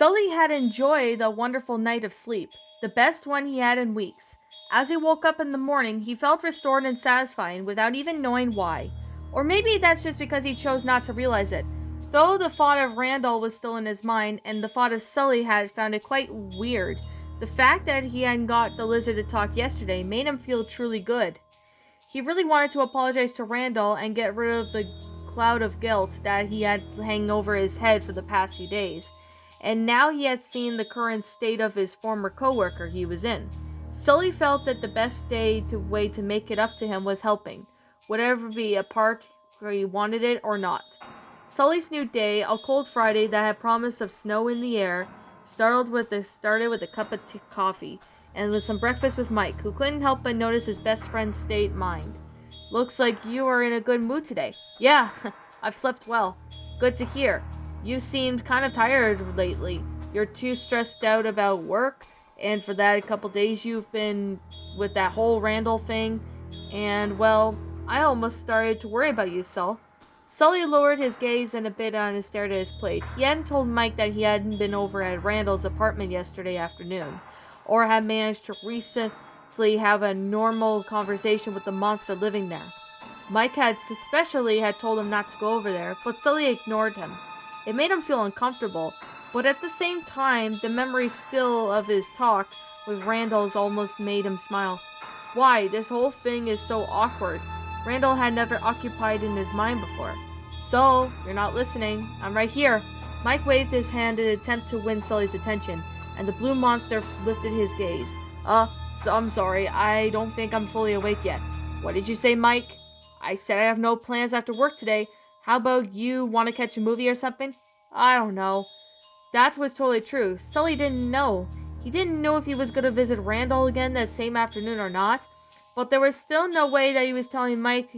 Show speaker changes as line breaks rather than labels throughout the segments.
Sully had enjoyed a wonderful night of sleep, the best one he had in weeks. As he woke up in the morning, he felt restored and satisfying without even knowing why. Or maybe that's just because he chose not to realize it. Though the thought of Randall was still in his mind, and the thought of Sully had found it quite weird, the fact that he hadn't got the lizard to talk yesterday made him feel truly good. He really wanted to apologize to Randall and get rid of the cloud of guilt that he had hanging over his head for the past few days. And now he had seen the current state of his former coworker he was in. Sully felt that the best way to make it up to him was helping, whatever be a part where he wanted it or not. Sully's new day, a cold Friday that had promise of snow in the air, started with a cup of coffee and with some breakfast with Mike, who couldn't help but notice his best friend's state mind. Looks like you are in a good mood today. Yeah, I've slept well. Good to hear. You seemed kind of tired lately. You're too stressed out about work, and for that a couple days you've been with that whole Randall thing, and well, I almost started to worry about you, Sul. Sully lowered his gaze and a bit on and stared at his plate. He hadn't told Mike that he hadn't been over at Randall's apartment yesterday afternoon, or had managed to recently have a normal conversation with the monster living there. Mike had told him not to go over there, but Sully ignored him. It made him feel uncomfortable, but at the same time, the memory still of his talk with Randall's almost made him smile. Why, this whole thing is so awkward. Randall had never occupied in his mind before. So, you're not listening. I'm right here. Mike waved his hand in an attempt to win Sully's attention, and the blue monster lifted his gaze. I'm sorry. I don't think I'm fully awake yet. What did you say, Mike? I said I have no plans after work today. How about you want to catch a movie or something? I don't know. That was totally true. Sully didn't know. He didn't know if he was going to visit Randall again that same afternoon or not, but there was still no way that he was telling Mike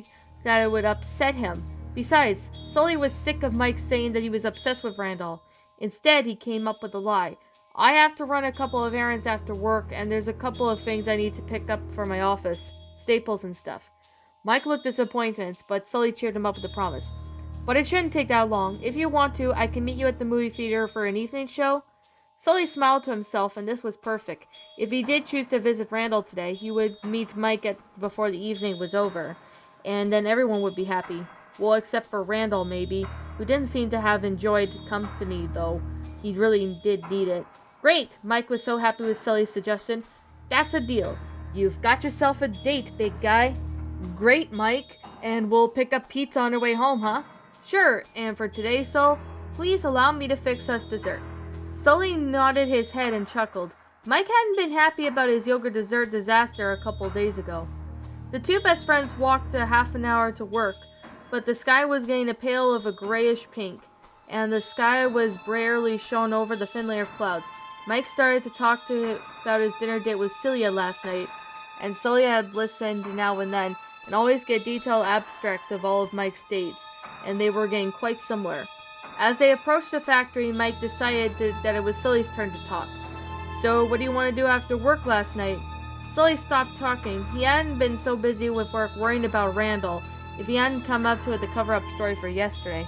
that it would upset him. Besides, Sully was sick of Mike saying that he was obsessed with Randall. Instead, he came up with a lie. I have to run a couple of errands after work, and there's a couple of things I need to pick up for my office. Staples and stuff. Mike looked disappointed, but Sully cheered him up with a promise. But it shouldn't take that long. If you want to, I can meet you at the movie theater for an evening show. Sully smiled to himself, and this was perfect. If he did choose to visit Randall today, he would meet Mike before the evening was over, and then everyone would be happy. Well, except for Randall, maybe, who didn't seem to have enjoyed company, though. He really did need it. Great! Mike was so happy with Sully's suggestion. That's a deal. You've got yourself a date, big guy. Great, Mike. And we'll pick up pizza on our way home, huh? Sure, and for today, Sul, please allow me to fix us dessert. Sully nodded his head and chuckled. Mike hadn't been happy about his yogurt dessert disaster a couple days ago. The two best friends walked a half an hour to work, but the sky was getting a pale of a grayish pink, and the sky was barely shown over the thin layer of clouds. Mike started to talk about his dinner date with Celia last night, and Sully had listened now and then, and always get detailed abstracts of all of Mike's dates, and they were getting quite similar. As they approached the factory, Mike decided that it was Sully's turn to talk. So, what do you want to do after work last night? Sully stopped talking. He hadn't been so busy with work worrying about Randall if he hadn't come up to it the cover-up story for yesterday.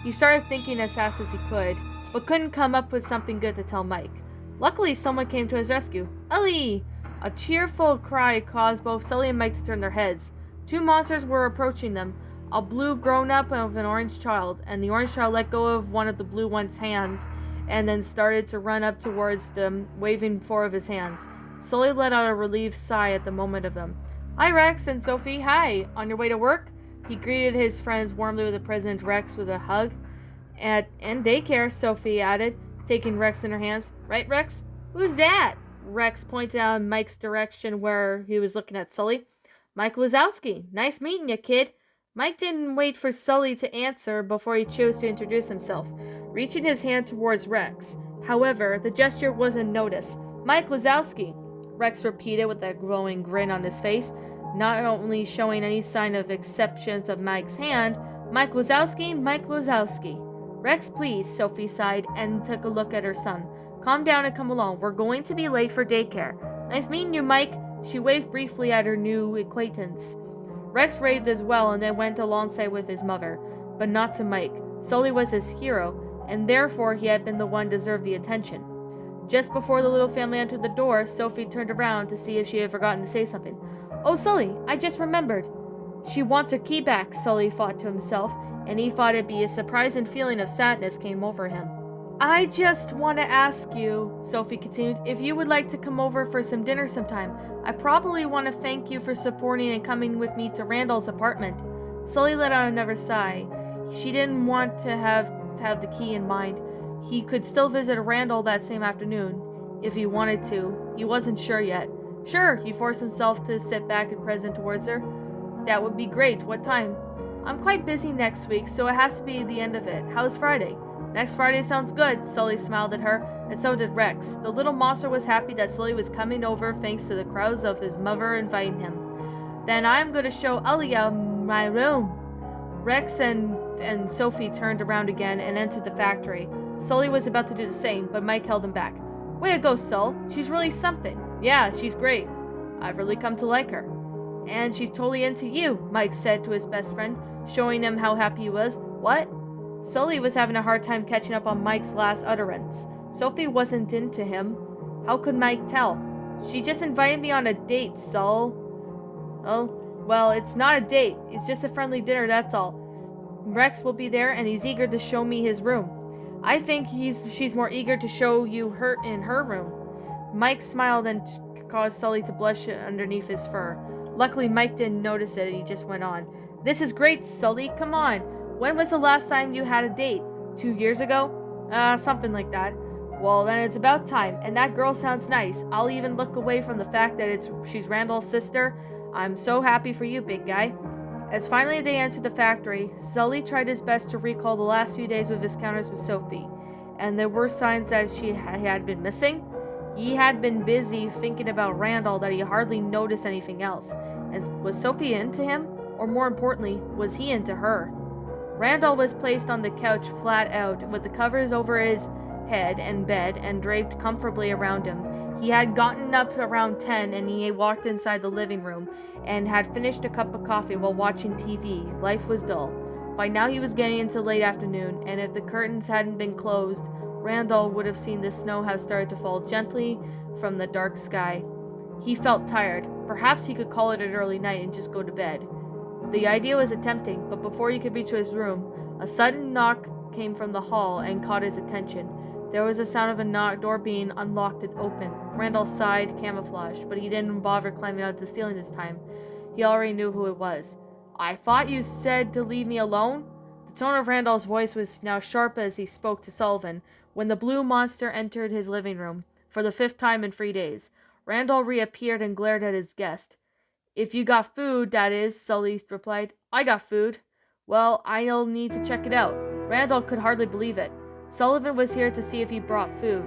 He started thinking as fast as he could, but couldn't come up with something good to tell Mike. Luckily, someone came to his rescue. Ellie! A cheerful cry caused both Sully and Mike to turn their heads. Two monsters were approaching them. A blue grown-up and an orange child, and the orange child let go of one of the blue one's hands and then started to run up towards them, waving four of his hands. Sully let out a relieved sigh at the moment of them. Hi, Rex and Sophie. Hi. On your way to work? He greeted his friends warmly with the President Rex with a hug. And daycare, Sophie added, taking Rex in her hands. Right, Rex? Who's that? Rex pointed out in Mike's direction where he was looking at Sully. Mike Wazowski. Nice meeting you, kid. Mike didn't wait for Sully to answer before he chose to introduce himself, reaching his hand towards Rex. However, the gesture wasn't noticed. Mike Wazowski, Rex repeated with a glowing grin on his face, not only showing any sign of acceptance of Mike's hand. Mike Wazowski, Mike Wazowski. Rex, please, Sophie sighed and took a look at her son. Calm down and come along. We're going to be late for daycare. Nice meeting you, Mike. She waved briefly at her new acquaintance. Rex raved as well and then went alongside with his mother, but not to Mike. Sully was his hero, and therefore he had been the one deserved the attention. Just before the little family entered the door, Sophie turned around to see if she had forgotten to say something. "Oh, Sully, I just remembered." "She wants her key back," Sully thought to himself, and he thought it'd be a surprising feeling of sadness came over him. "I just want to ask you," Sophie continued, "if you would like to come over for some dinner sometime. I probably want to thank you for supporting and coming with me to Randall's apartment." Sully let out another sigh. She didn't want to have the key in mind. He could still visit Randall that same afternoon, if he wanted to. He wasn't sure yet. Sure, he forced himself to sit back and present towards her. "That would be great. What time?" "I'm quite busy next week, so it has to be the end of it. How's Friday?" "Next Friday sounds good." Sully smiled at her, and so did Rex. The little monster was happy that Sully was coming over thanks to the crowds of his mother inviting him. "Then I'm going to show Alia my room." Rex and Sophie turned around again and entered the factory. Sully was about to do the same, but Mike held him back. "Way to go, Sul. She's really something." "Yeah, she's great. I've really come to like her." "And she's totally into you," Mike said to his best friend, showing him how happy he was. "What?" Sully was having a hard time catching up on Mike's last utterance. Sophie wasn't into him. How could Mike tell? "She just invited me on a date, Sul." "Oh, well, it's not a date. It's just a friendly dinner, that's all. Rex will be there, and he's eager to show me his room." "I think she's more eager to show you her in her room." Mike smiled and caused Sully to blush underneath his fur. Luckily, Mike didn't notice it, and he just went on. "This is great, Sully. Come on. When was the last time you had a date? 2 years ago?" Something like that." "Well, then it's about time, and that girl sounds nice. I'll even look away from the fact that she's Randall's sister. I'm so happy for you, big guy." As finally they entered the factory, Sully tried his best to recall the last few days of his encounters with Sophie, and there were signs that he had been missing. He had been busy thinking about Randall that he hardly noticed anything else. And was Sophie into him? Or more importantly, was he into her? Randall was placed on the couch flat out, with the covers over his head and bed and draped comfortably around him. He had gotten up around 10 and he walked inside the living room and had finished a cup of coffee while watching TV. Life was dull. By now he was getting into late afternoon, and if the curtains hadn't been closed, Randall would have seen the snow have started to fall gently from the dark sky. He felt tired. Perhaps he could call it an early night and just go to bed. The idea was tempting, but before he could reach his room, a sudden knock came from the hall and caught his attention. There was a sound of a door being unlocked and opened. Randall sighed, camouflage, but he didn't bother climbing out of the ceiling this time. He already knew who it was. "I thought you said to leave me alone?" The tone of Randall's voice was now sharp as he spoke to Sullivan, when the blue monster entered his living room, for the 5th time in 3 days. Randall reappeared and glared at his guest. "If you got food, that is," Sully replied. "I got food." "Well, I'll need to check it out." Randall could hardly believe it. Sullivan was here to see if he brought food.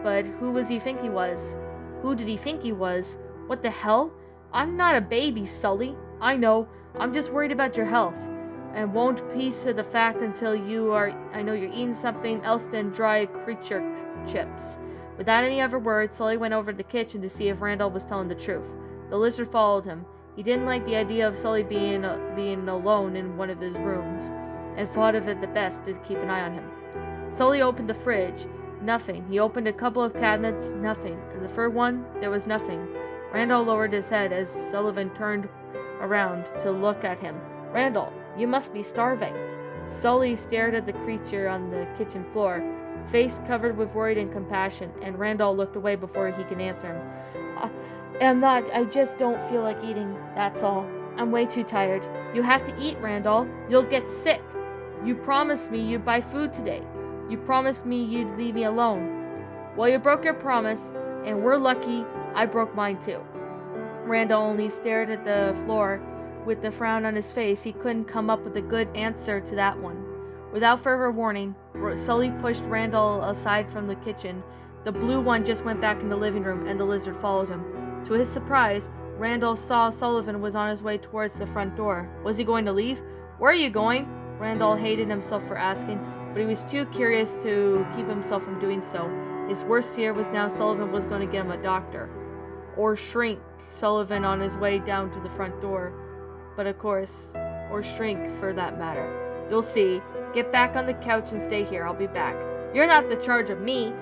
But who was he think he was? Who did he think he was? What the hell? "I'm not a baby, Sully." "I know. I'm just worried about your health. And won't piece to the fact until I know you're eating something else than dry creature chips." Without any other words, Sully went over to the kitchen to see if Randall was telling the truth. The lizard followed him. He didn't like the idea of Sully being alone in one of his rooms, and thought of it the best to keep an eye on him. Sully opened the fridge. Nothing. He opened a couple of cabinets. Nothing. In the third one, there was nothing. Randall lowered his head as Sullivan turned around to look at him. "Randall, you must be starving." Sully stared at the creature on the kitchen floor, face covered with worry and compassion, and Randall looked away before he could answer him. I just don't feel like eating, that's all. I'm way too tired." "You have to eat, Randall. You'll get sick. You promised me you'd buy food today. You promised me you'd leave me alone." "Well, you broke your promise, and we're lucky I broke mine too." Randall only stared at the floor. With the frown on his face, he couldn't come up with a good answer to that one. Without further warning, Sully pushed Randall aside from the kitchen. The blue one just went back in the living room, and the lizard followed him. To his surprise, Randall saw Sullivan was on his way towards the front door. Was he going to leave? "Where are you going?" Randall hated himself for asking, but he was too curious to keep himself from doing so. His worst fear was now Sullivan was going to get him a doctor. Or shrink Sullivan on his way down to the front door. But of course, or shrink for that matter. You'll see. Get back on the couch and stay here. I'll be back. You're not the charge of me.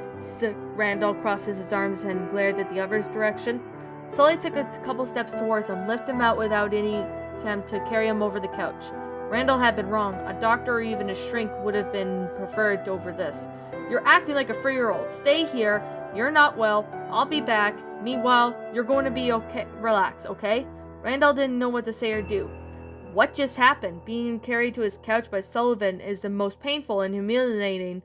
Randall crosses his arms and glared at the other's direction. Sully took a couple steps towards him, lifted him out without any attempt to carry him over the couch. Randall had been wrong. A doctor or even a shrink would have been preferred over this. You're acting like a 3-year-old. Stay here. You're not well. I'll be back. Meanwhile, you're going to be okay. Relax, okay? Randall didn't know what to say or do. What just happened? Being carried to his couch by Sullivan is the most painful and humiliating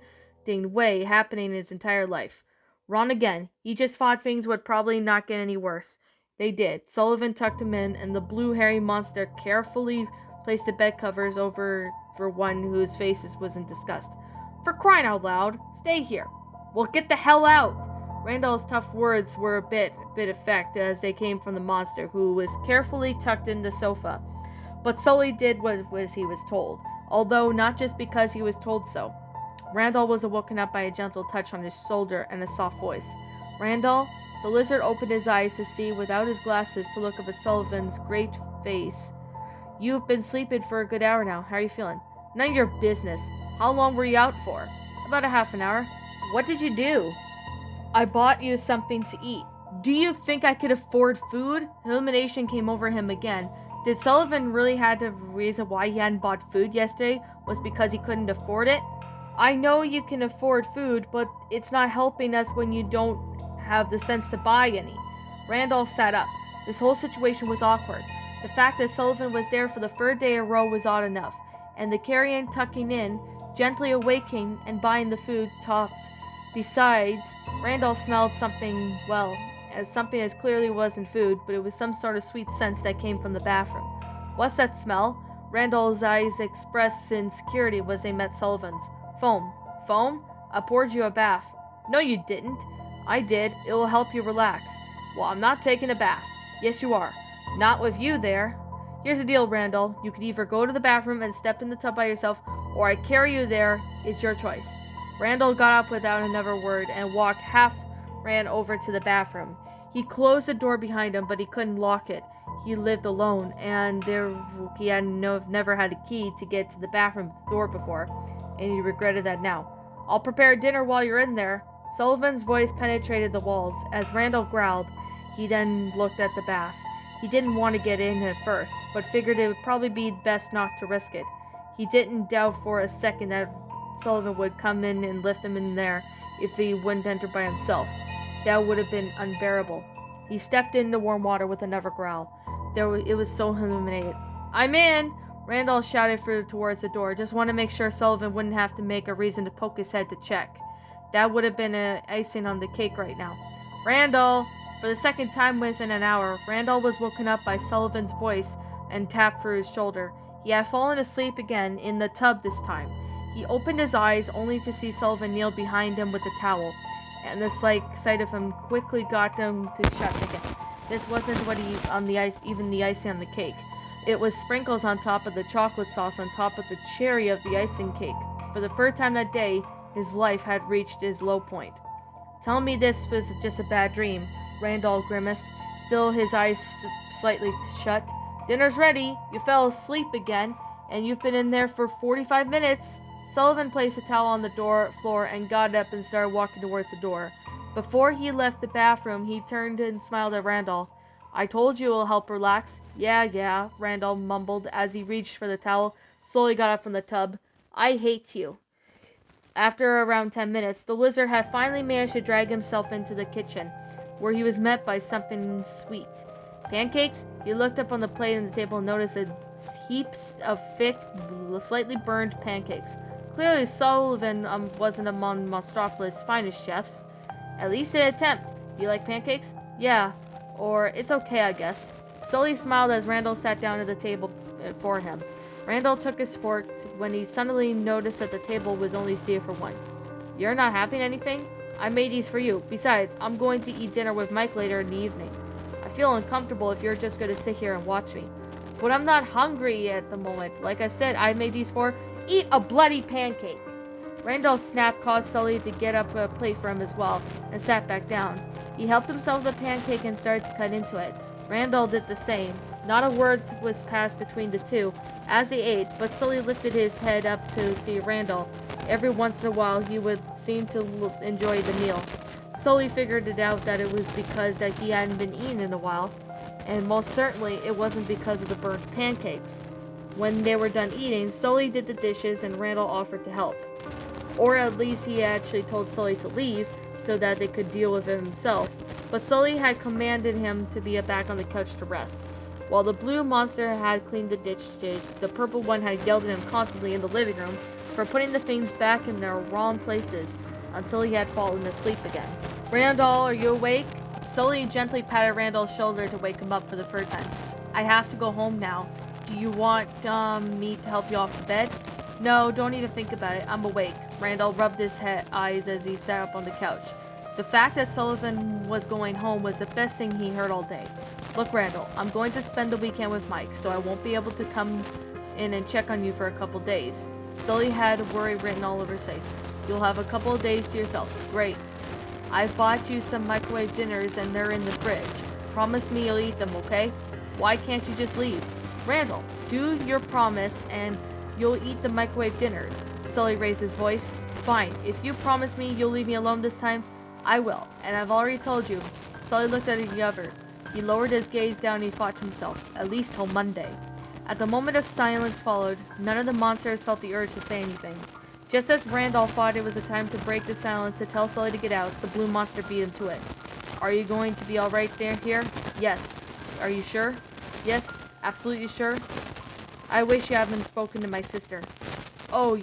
way happening in his entire life. Wrong again. He just thought things would probably not get any worse. They did. Sullivan tucked him in, and the blue hairy monster carefully placed the bed covers over for one whose face was in disgust. For crying out loud, stay here. Well, get the hell out. Randall's tough words were a bit effect as they came from the monster, who was carefully tucked in the sofa. But Sully did what he was told, although not just because he was told so. Randall was awoken up by a gentle touch on his shoulder and a soft voice. Randall? The lizard opened his eyes to see, without his glasses, to look up at Sullivan's great face. You've been sleeping for a good hour now. How are you feeling? None of your business. How long were you out for? About a half an hour. What did you do? I bought you something to eat. Do you think I could afford food? Illumination came over him again. Did Sullivan really have the reason why he hadn't bought food yesterday was because he couldn't afford it? I know you can afford food, but it's not helping us when you don't have the sense to buy any. Randall sat up. This whole situation was awkward. The fact that Sullivan was there for the 3rd day in a row was odd enough, and the carrying, tucking in, gently awaking, and buying the food topped. Besides, Randall smelled something, something as clearly wasn't food, but it was some sort of sweet scent that came from the bathroom. What's that smell? Randall's eyes expressed insecurity as they met Sullivan's. Foam. Foam? I poured you a bath. No, you didn't. I did. It will help you relax. Well, I'm not taking a bath. Yes, you are. Not with you there. Here's the deal, Randall. You could either go to the bathroom and step in the tub by yourself, or I carry you there. It's your choice. Randall got up without another word and ran over to the bathroom. He closed the door behind him, but he couldn't lock it. He lived alone, and he had never had a key to get to the bathroom door before, and he regretted that now. I'll prepare dinner while you're in there. Sullivan's voice penetrated the walls. As Randall growled, he then looked at the bath. He didn't want to get in at first, but figured it would probably be best not to risk it. He didn't doubt for a second that Sullivan would come in and lift him in there if he wouldn't enter by himself. That would have been unbearable. He stepped into warm water with another growl. It was so illuminated. I'm in! Randall shouted towards the door. Just want to make sure Sullivan wouldn't have to make a reason to poke his head to check. That would have been icing on the cake right now. Randall! For the second time within an hour, Randall was woken up by Sullivan's voice and tapped for his shoulder. He had fallen asleep again, in the tub this time. He opened his eyes only to see Sullivan kneel behind him with a towel, and the sight of him quickly got them to shut again. This wasn't even the icing on the cake. It was sprinkles on top of the chocolate sauce on top of the cherry of the icing cake. For the first time that day, his life had reached its low point. Tell me this was just a bad dream, Randall grimaced, still his eyes slightly shut. Dinner's ready. You fell asleep again, and you've been in there for 45 minutes. Sullivan placed a towel on the floor and got up and started walking towards the door. Before he left the bathroom, he turned and smiled at Randall. I told you it'll help relax. Yeah, Randall mumbled as he reached for the towel, slowly got up from the tub. I hate you. After around 10 minutes, the lizard had finally managed to drag himself into the kitchen, where he was met by something sweet. Pancakes? He looked up on the plate on the table and noticed heaps of thick, slightly burned pancakes. Clearly, Sullivan wasn't among Monstropolis' finest chefs. At least an attempt. You like pancakes? Yeah. Or, it's okay, I guess. Sully smiled as Randall sat down at the table for him. Randall took his fork when he suddenly noticed that the table was only seated for one. You're not having anything? I made these for you. Besides, I'm going to eat dinner with Mike later in the evening. I feel uncomfortable if you're just going to sit here and watch me. But I'm not hungry at the moment. Like I said, I made these for... Eat a bloody pancake! Randall's snap caused Sully to get up a plate for him as well, and sat back down. He helped himself with the pancake and started to cut into it. Randall did the same. Not a word was passed between the two as they ate, but Sully lifted his head up to see Randall. Every once in a while, he would seem to enjoy the meal. Sully figured it out that it was because that he hadn't been eaten in a while, and most certainly it wasn't because of the burnt pancakes. When they were done eating, Sully did the dishes and Randall offered to help. Or at least he actually told Sully to leave so that they could deal with it himself. But Sully had commanded him to be back on the couch to rest. While the blue monster had cleaned the dishes, the purple one had yelled at him constantly in the living room for putting the things back in their wrong places until he had fallen asleep again. Randall, are you awake? Sully gently patted Randall's shoulder to wake him up for the first time. I have to go home now. Do you want me to help you off the bed? No, don't even think about it. I'm awake. Randall rubbed his eyes as he sat up on the couch. The fact that Sullivan was going home was the best thing he heard all day. Look, Randall, I'm going to spend the weekend with Mike, so I won't be able to come in and check on you for a couple days. Sully had worry written all over his face. You'll have a couple of days to yourself. Great. I've bought you some microwave dinners and they're in the fridge. Promise me you'll eat them, okay? Why can't you just leave? Randall, do your promise and you'll eat the microwave dinners. Sully raised his voice. Fine, if you promise me you'll leave me alone this time, I will, and I've already told you. Sully looked at the other. He lowered his gaze down and he thought to himself, at least till Monday. At the moment of silence followed, none of the monsters felt the urge to say anything. Just as Randall thought it was a time to break the silence to tell Sully to get out, the blue monster beat him to it. Are you going to be alright there here? Yes. Are you sure? Yes, absolutely sure. I wish you hadn't spoken to my sister. Oh,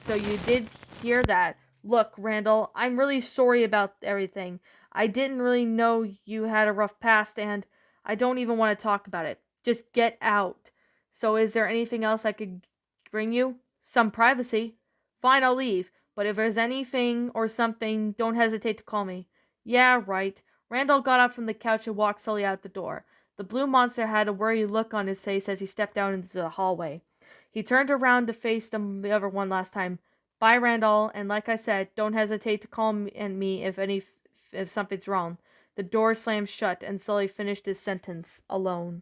so you did hear that. Look, Randall, I'm really sorry about everything. I didn't really know you had a rough past, and I don't even want to talk about it. Just get out. So is there anything else I could bring you? Some privacy. Fine, I'll leave. But if there's anything or something, don't hesitate to call me. Yeah, right. Randall got up from the couch and walked Sully out the door. The blue monster had a worried look on his face as he stepped down into the hallway. He turned around to face the other one last time. Bye, Randall, and like I said, don't hesitate to call me if something's wrong. The door slammed shut, and Sully finished his sentence alone.